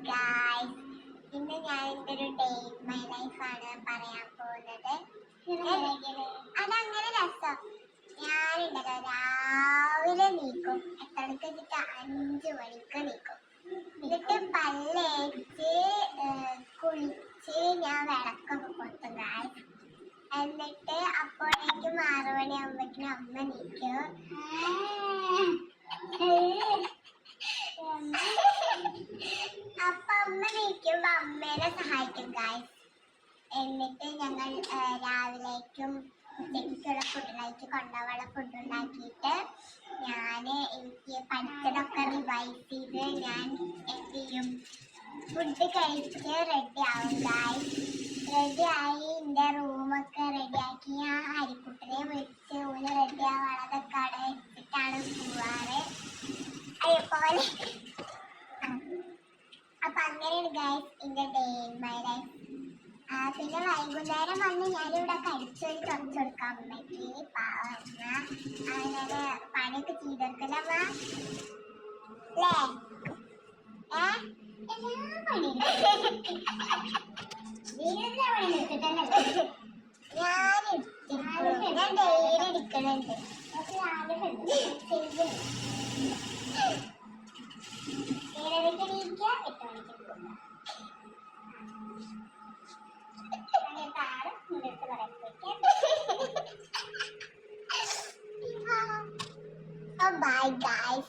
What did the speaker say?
Guys, ഇന്ന് ഞാൻ എൻ്റെ ഒരു ഡേ ഇൻ മൈ ലൈഫാണ് പറയാൻ പോകുന്നത്. അതങ്ങനെ രസം. ഞാനുണ്ടല്ലോ രാവിലെ നീക്കും. എത്രക്ക് വെച്ചിട്ട് 5 മണിക്ക് നീക്കും. എന്നിട്ട് പല്ലേച്ച് കുളിച്ച് ഞാൻ വിളക്കൊക്കെ കൊത്തും ഗായ്സ്. എന്നിട്ട് അപ്പോഴേക്കും 6 മണിയാകുമ്പോഴേക്കും അമ്മ നീക്കും. അപ്പൊ അമ്മ നീക്കുമ്പോ അമ്മേനെ സഹായിക്കും ഗായ്സ്. എന്നിട്ട് ഞങ്ങൾ രാവിലേക്കും ഉച്ചയ്ക്കുള്ള ഫുഡിലേക്ക് കൊണ്ടുപോകാനുള്ള ഫുഡ് ഉണ്ടാക്കിയിട്ട് എനിക്ക് പഠിച്ചതൊക്കെ റിവൈസ് ചെയ്ത് ഞാൻ എന്ത് ചെയ്യും, ഫുഡ് കഴിച്ച് റെഡി ആവും ഗായ്സ്. റെഡിയായി എൻ്റെ റൂമൊക്കെ റെഡിയാക്കി ഞാൻ ഹരിക്കുട്ടനെ വിളിച്ച് ഊന് റെഡി ആവാളതൊക്കെ അവിടെ വെച്ചിട്ടാണ് പോവാറ്. അതേപോലെ അപ്പൊ അങ്ങനെയാണ് ഗൈസ് എൻ്റെ ഡേ ഇൻ മൈ ലൈഫ്. പിന്നെ വൈകുന്നേരം വന്ന് ഞാനിവിടെ കടിച്ചൊരു തുറച്ചു കൊടുക്കാൻ പറ്റി. പാവമ്മ അങ്ങനെ പണിയൊക്കെ ചെയ്തെടുക്കലമ്മ അല്ലേ? എല്ലാ പണി ഞാൻ ഡെയിലി എടുക്കണുണ്ട്. Bye guys.